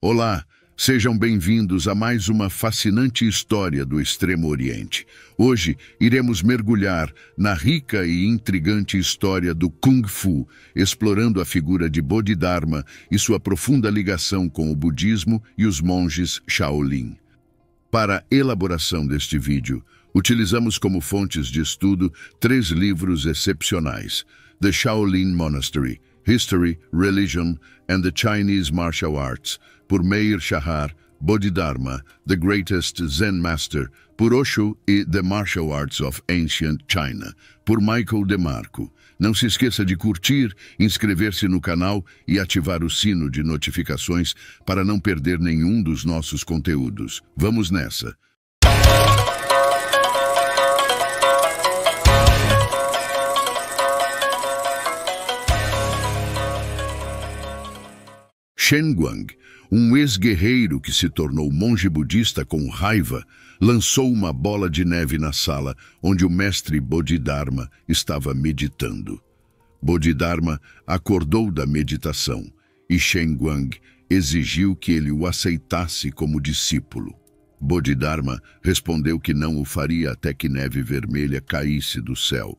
Olá, sejam bem-vindos a mais uma fascinante história do Extremo Oriente. Hoje iremos mergulhar na rica e intrigante história do Kung Fu, explorando a figura de Bodhidharma e sua profunda ligação com o budismo e os monges Shaolin. Para a elaboração deste vídeo, utilizamos como fontes de estudo 3 livros excepcionais: The Shaolin Monastery, History, Religion and the Chinese Martial Arts, por Meir Shahar, Bodhidharma, The Greatest Zen Master, por Osho e The Martial Arts of Ancient China, por Michael DeMarco. Não se esqueça de curtir, inscrever-se no canal e ativar o sino de notificações para não perder nenhum dos nossos conteúdos. Vamos nessa! Shen Guang, um ex-guerreiro que se tornou monge budista com raiva, lançou uma bola de neve na sala onde o mestre Bodhidharma estava meditando. Bodhidharma acordou da meditação e Shen Guang exigiu que ele o aceitasse como discípulo. Bodhidharma respondeu que não o faria até que neve vermelha caísse do céu.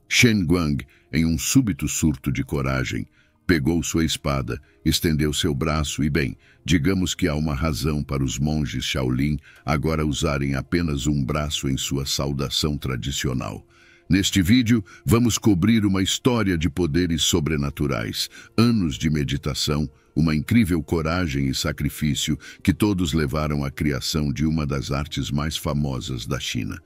Shen Guang, em um súbito surto de coragem, pegou sua espada, estendeu seu braço e, bem, digamos que há uma razão para os monges Shaolin agora usarem apenas um braço em sua saudação tradicional. Neste vídeo, vamos cobrir uma história de poderes sobrenaturais, anos de meditação, uma incrível coragem e sacrifício que todos levaram à criação de uma das artes mais famosas da China.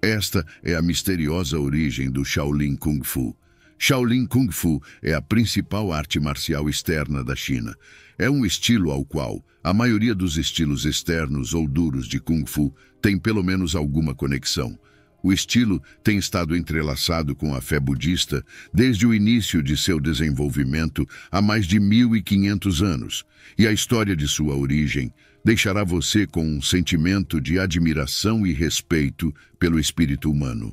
Esta é a misteriosa origem do Shaolin Kung Fu. Shaolin Kung Fu é a principal arte marcial externa da China. É um estilo ao qual a maioria dos estilos externos ou duros de Kung Fu tem pelo menos alguma conexão. O estilo tem estado entrelaçado com a fé budista desde o início de seu desenvolvimento há mais de 1500 anos, e a história de sua origem deixará você com um sentimento de admiração e respeito pelo espírito humano.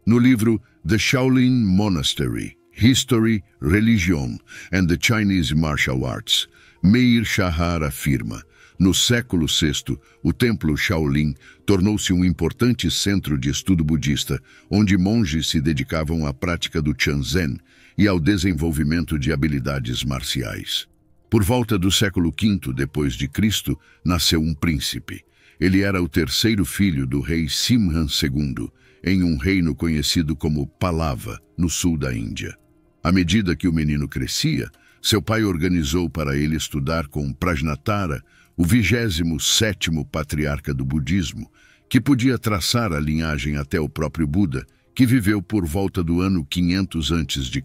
No livro The Shaolin Monastery, History, Religion and the Chinese Martial Arts, Meir Shahar afirma: no século VI, o templo Shaolin tornou-se um importante centro de estudo budista, onde monges se dedicavam à prática do Chanzen e ao desenvolvimento de habilidades marciais. Por volta do século V depois de Cristo, nasceu um príncipe. Ele era o 3º filho do rei Simhan II, em um reino conhecido como Pallava, no sul da Índia. À medida que o menino crescia, seu pai organizou para ele estudar com Prajnatara, o 27º patriarca do budismo, que podia traçar a linhagem até o próprio Buda, que viveu por volta do ano 500 a.C.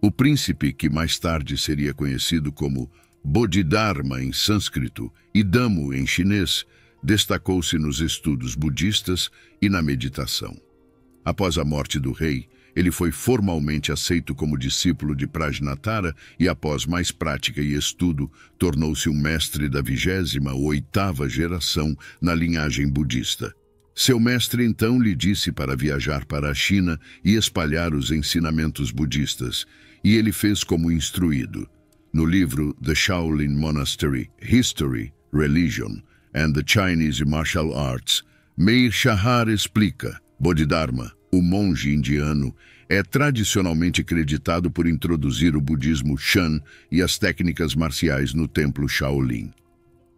O príncipe, que mais tarde seria conhecido como Bodhidharma em sânscrito e Dhammo em chinês, destacou-se nos estudos budistas e na meditação. Após a morte do rei, ele foi formalmente aceito como discípulo de Prajnatara e, após mais prática e estudo, tornou-se um mestre da 28ª geração na linhagem budista. Seu mestre então lhe disse para viajar para a China e espalhar os ensinamentos budistas, e ele fez como instruído. No livro The Shaolin Monastery, History, Religion and the Chinese Martial Arts, Meir Shahar explica: Bodhidharma, o monge indiano, é tradicionalmente creditado por introduzir o budismo Shan e as técnicas marciais no templo Shaolin.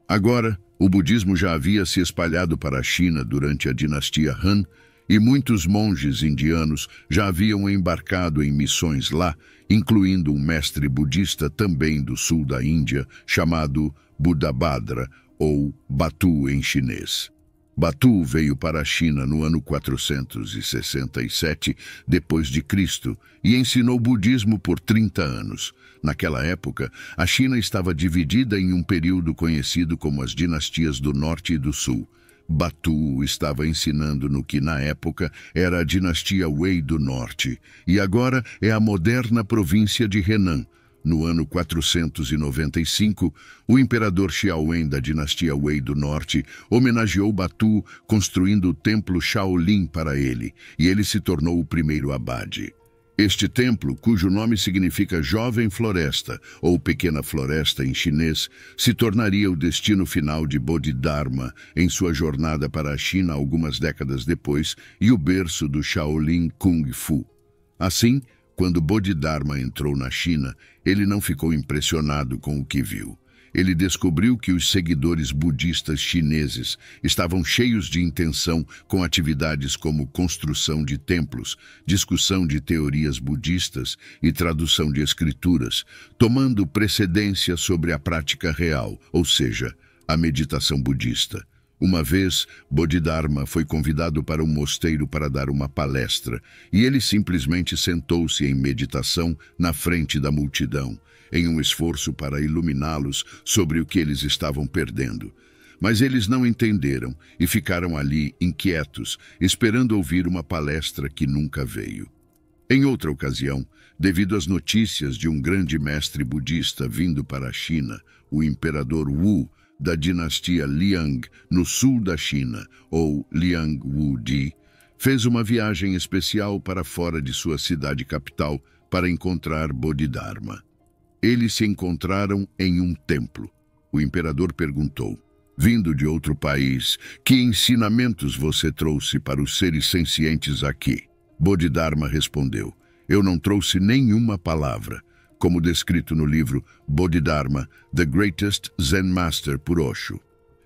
Agora, o budismo já havia se espalhado para a China durante a dinastia Han, e muitos monges indianos já haviam embarcado em missões lá, incluindo um mestre budista também do sul da Índia, chamado Buddhabhadra, ou Batu em chinês. Batu veio para a China no ano 467 depois de Cristo e ensinou budismo por 30 anos. Naquela época, a China estava dividida em um período conhecido como as dinastias do Norte e do Sul. Batu estava ensinando no que na época era a dinastia Wei do Norte e agora é a moderna província de Henan. No ano 495, o imperador Xiaowen da dinastia Wei do Norte homenageou Batu construindo o templo Shaolin para ele, e ele se tornou o primeiro abade. Este templo, cujo nome significa Jovem Floresta ou Pequena Floresta em chinês, se tornaria o destino final de Bodhidharma em sua jornada para a China algumas décadas depois e o berço do Shaolin Kung Fu. Assim, quando Bodhidharma entrou na China, ele não ficou impressionado com o que viu. Ele descobriu que os seguidores budistas chineses estavam cheios de intenção com atividades como construção de templos, discussão de teorias budistas e tradução de escrituras, tomando precedência sobre a prática real, ou seja, a meditação budista. Uma vez, Bodhidharma foi convidado para um mosteiro para dar uma palestra, e ele simplesmente sentou-se em meditação na frente da multidão, em um esforço para iluminá-los sobre o que eles estavam perdendo. Mas eles não entenderam e ficaram ali inquietos, esperando ouvir uma palestra que nunca veio. Em outra ocasião, devido às notícias de um grande mestre budista vindo para a China, o imperador Wu, da dinastia Liang, no sul da China, ou Liang Wudi, fez uma viagem especial para fora de sua cidade capital para encontrar Bodhidharma. Eles se encontraram em um templo. O imperador perguntou: "Vindo de outro país, que ensinamentos você trouxe para os seres sencientes aqui?" Bodhidharma respondeu: "Eu não trouxe nenhuma palavra", como descrito no livro Bodhidharma, The Greatest Zen Master, por Osho.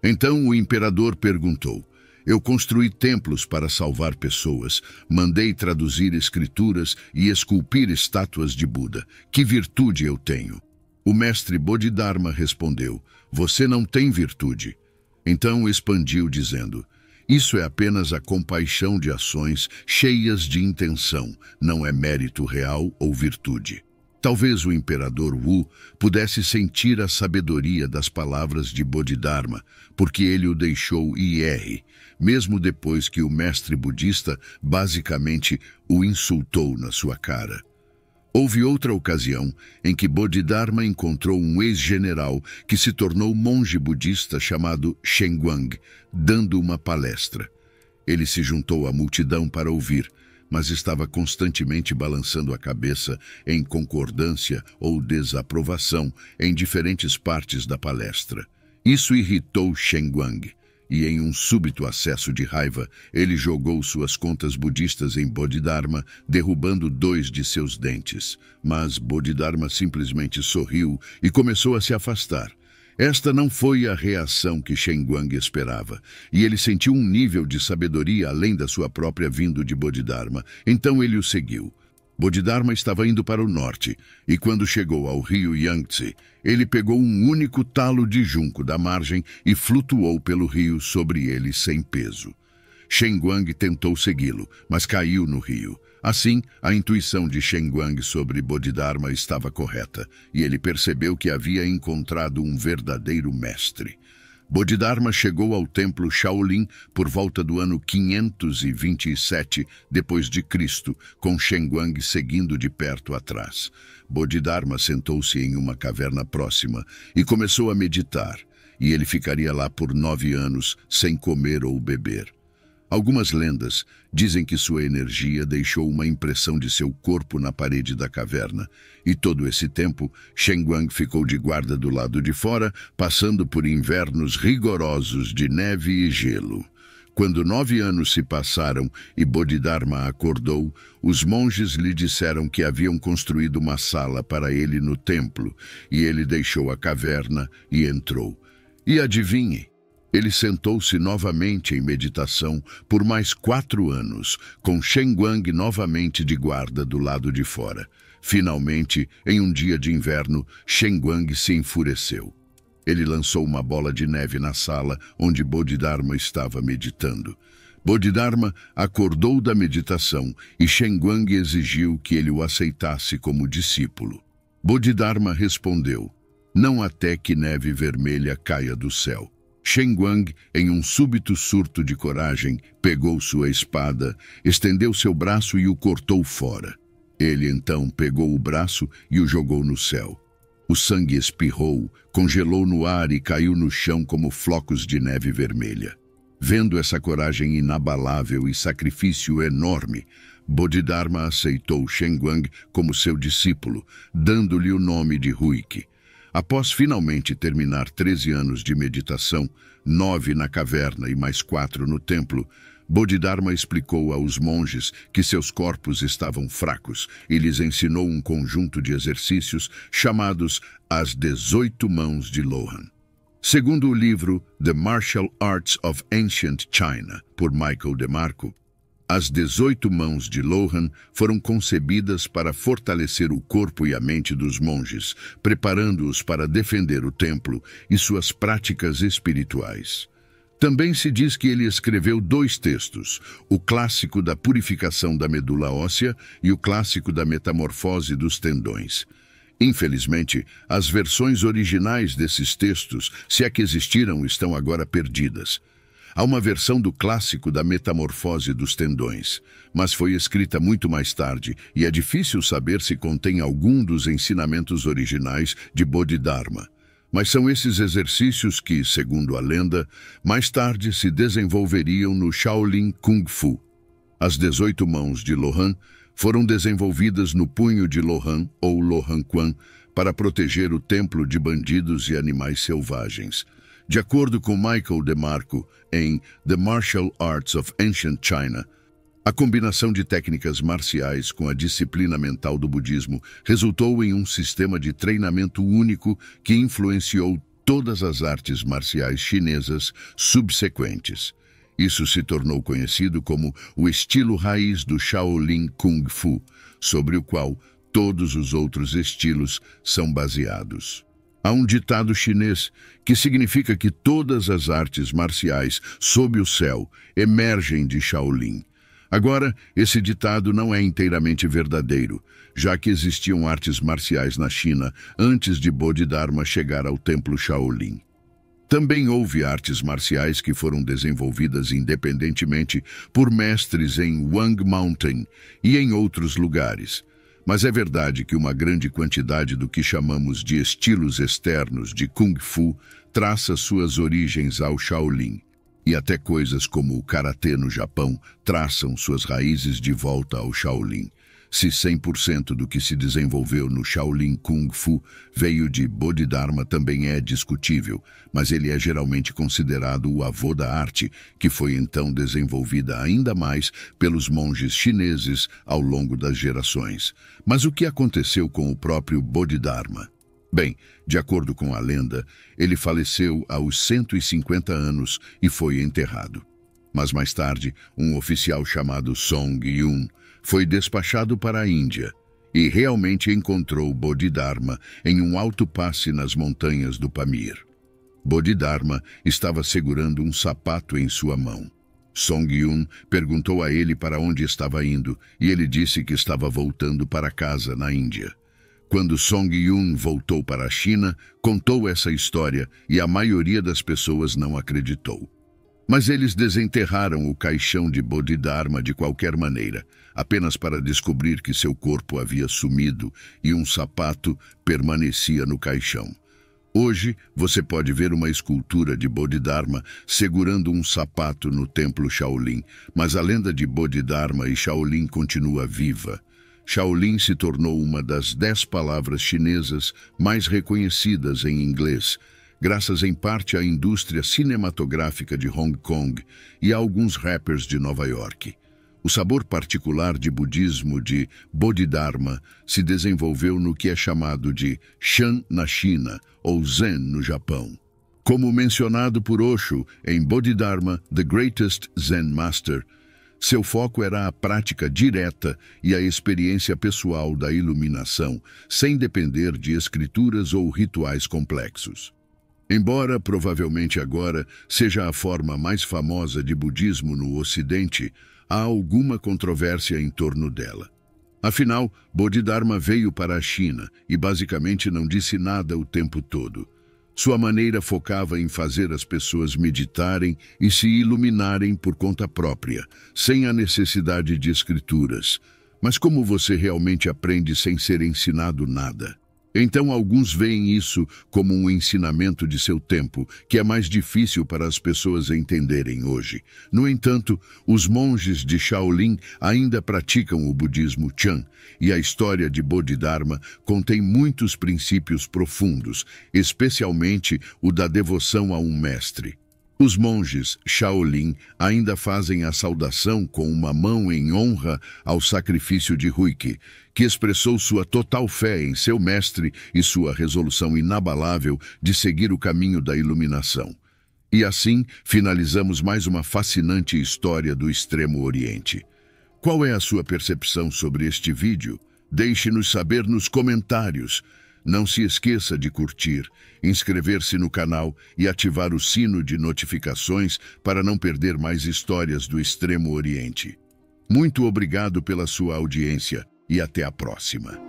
Então o imperador perguntou: "Eu construí templos para salvar pessoas, mandei traduzir escrituras e esculpir estátuas de Buda. Que virtude eu tenho?" O mestre Bodhidharma respondeu: "Você não tem virtude." Então expandiu dizendo: "Isso é apenas a compaixão de ações cheias de intenção, não é mérito real ou virtude." Talvez o imperador Wu pudesse sentir a sabedoria das palavras de Bodhidharma, porque ele o deixou ir, mesmo depois que o mestre budista basicamente o insultou na sua cara. Houve outra ocasião em que Bodhidharma encontrou um ex-general que se tornou monge budista chamado Shenguang, dando uma palestra. Ele se juntou à multidão para ouvir, mas estava constantemente balançando a cabeça em concordância ou desaprovação em diferentes partes da palestra. Isso irritou Shenguang, e em um súbito acesso de raiva, ele jogou suas contas budistas em Bodhidharma, derrubando 2 de seus dentes. Mas Bodhidharma simplesmente sorriu e começou a se afastar. Esta não foi a reação que Shenguang esperava, e ele sentiu um nível de sabedoria além da sua própria vindo de Bodhidharma, então ele o seguiu. Bodhidharma estava indo para o norte, e quando chegou ao rio Yangtze, ele pegou um único talo de junco da margem e flutuou pelo rio sobre ele sem peso. Shenguang tentou segui-lo, mas caiu no rio. Assim, a intuição de Shenguang sobre Bodhidharma estava correta, e ele percebeu que havia encontrado um verdadeiro mestre. Bodhidharma chegou ao templo Shaolin por volta do ano 527 depois de Cristo, com Shenguang seguindo de perto atrás. Bodhidharma sentou-se em uma caverna próxima e começou a meditar, e ele ficaria lá por 9 anos sem comer ou beber. Algumas lendas dizem que sua energia deixou uma impressão de seu corpo na parede da caverna, e todo esse tempo, Shenguang ficou de guarda do lado de fora, passando por invernos rigorosos de neve e gelo. Quando 9 anos se passaram e Bodhidharma acordou, os monges lhe disseram que haviam construído uma sala para ele no templo, e ele deixou a caverna e entrou. E adivinhe? Ele sentou-se novamente em meditação por mais 4 anos, com Shenguang novamente de guarda do lado de fora. Finalmente, em um dia de inverno, Shenguang se enfureceu. Ele lançou uma bola de neve na sala onde Bodhidharma estava meditando. Bodhidharma acordou da meditação e Shenguang exigiu que ele o aceitasse como discípulo. Bodhidharma respondeu: "Não até que neve vermelha caia do céu." Shenguang, em um súbito surto de coragem, pegou sua espada, estendeu seu braço e o cortou fora. Ele então pegou o braço e o jogou no céu. O sangue espirrou, congelou no ar e caiu no chão como flocos de neve vermelha. Vendo essa coragem inabalável e sacrifício enorme, Bodhidharma aceitou Shenguang como seu discípulo, dando-lhe o nome de Huike. Após finalmente terminar 13 anos de meditação, 9 na caverna e mais 4 no templo, Bodhidharma explicou aos monges que seus corpos estavam fracos e lhes ensinou um conjunto de exercícios chamados as 18 Mãos de Lohan. Segundo o livro The Martial Arts of Ancient China, por Michael DeMarco, as 18 Mãos de Lohan foram concebidas para fortalecer o corpo e a mente dos monges, preparando-os para defender o templo e suas práticas espirituais. Também se diz que ele escreveu 2 textos, o clássico da purificação da medula óssea e o clássico da metamorfose dos tendões. Infelizmente, as versões originais desses textos, se é que existiram, estão agora perdidas. Há uma versão do clássico da metamorfose dos tendões, mas foi escrita muito mais tarde e é difícil saber se contém algum dos ensinamentos originais de Bodhidharma. Mas são esses exercícios que, segundo a lenda, mais tarde se desenvolveriam no Shaolin Kung Fu. As 18 Mãos de Lohan foram desenvolvidas no punho de Lohan, ou Lohan Quan, para proteger o templo de bandidos e animais selvagens. De acordo com Michael DeMarco, em The Martial Arts of Ancient China, a combinação de técnicas marciais com a disciplina mental do budismo resultou em um sistema de treinamento único que influenciou todas as artes marciais chinesas subsequentes. Isso se tornou conhecido como o estilo raiz do Shaolin Kung Fu, sobre o qual todos os outros estilos são baseados. Há um ditado chinês que significa que todas as artes marciais sob o céu emergem de Shaolin. Agora, esse ditado não é inteiramente verdadeiro, já que existiam artes marciais na China antes de Bodhidharma chegar ao templo Shaolin. Também houve artes marciais que foram desenvolvidas independentemente por mestres em Wang Mountain e em outros lugares. Mas é verdade que uma grande quantidade do que chamamos de estilos externos de Kung Fu traça suas origens ao Shaolin. E até coisas como o Karatê no Japão traçam suas raízes de volta ao Shaolin. Se 100% do que se desenvolveu no Shaolin Kung Fu veio de Bodhidharma também é discutível, mas ele é geralmente considerado o avô da arte, que foi então desenvolvida ainda mais pelos monges chineses ao longo das gerações. Mas o que aconteceu com o próprio Bodhidharma? Bem, de acordo com a lenda, ele faleceu aos 150 anos e foi enterrado. Mas mais tarde, um oficial chamado Song Yun foi despachado para a Índia e realmente encontrou Bodhidharma em um alto passe nas montanhas do Pamir. Bodhidharma estava segurando um sapato em sua mão. Song Yun perguntou a ele para onde estava indo e ele disse que estava voltando para casa na Índia. Quando Song Yun voltou para a China, contou essa história e a maioria das pessoas não acreditou. Mas eles desenterraram o caixão de Bodhidharma de qualquer maneira, apenas para descobrir que seu corpo havia sumido e um sapato permanecia no caixão. Hoje, você pode ver uma escultura de Bodhidharma segurando um sapato no templo Shaolin, mas a lenda de Bodhidharma e Shaolin continua viva. Shaolin se tornou uma das 10 palavras chinesas mais reconhecidas em inglês, graças em parte à indústria cinematográfica de Hong Kong e a alguns rappers de Nova York. O sabor particular de budismo de Bodhidharma se desenvolveu no que é chamado de Shan na China ou Zen no Japão. Como mencionado por Osho em Bodhidharma, The Greatest Zen Master, seu foco era a prática direta e a experiência pessoal da iluminação, sem depender de escrituras ou rituais complexos. Embora provavelmente agora seja a forma mais famosa de budismo no Ocidente, há alguma controvérsia em torno dela. Afinal, Bodhidharma veio para a China e basicamente não disse nada o tempo todo. Sua maneira focava em fazer as pessoas meditarem e se iluminarem por conta própria, sem a necessidade de escrituras. Mas como você realmente aprende sem ser ensinado nada? Então alguns veem isso como um ensinamento de seu tempo, que é mais difícil para as pessoas entenderem hoje. No entanto, os monges de Shaolin ainda praticam o budismo Chan, e a história de Bodhidharma contém muitos princípios profundos, especialmente o da devoção a um mestre. Os monges Shaolin ainda fazem a saudação com uma mão em honra ao sacrifício de Huike, que expressou sua total fé em seu mestre e sua resolução inabalável de seguir o caminho da iluminação. E assim, finalizamos mais uma fascinante história do Extremo Oriente. Qual é a sua percepção sobre este vídeo? Deixe-nos saber nos comentários. Não se esqueça de curtir, inscrever-se no canal e ativar o sino de notificações para não perder mais histórias do Extremo Oriente. Muito obrigado pela sua audiência e até a próxima.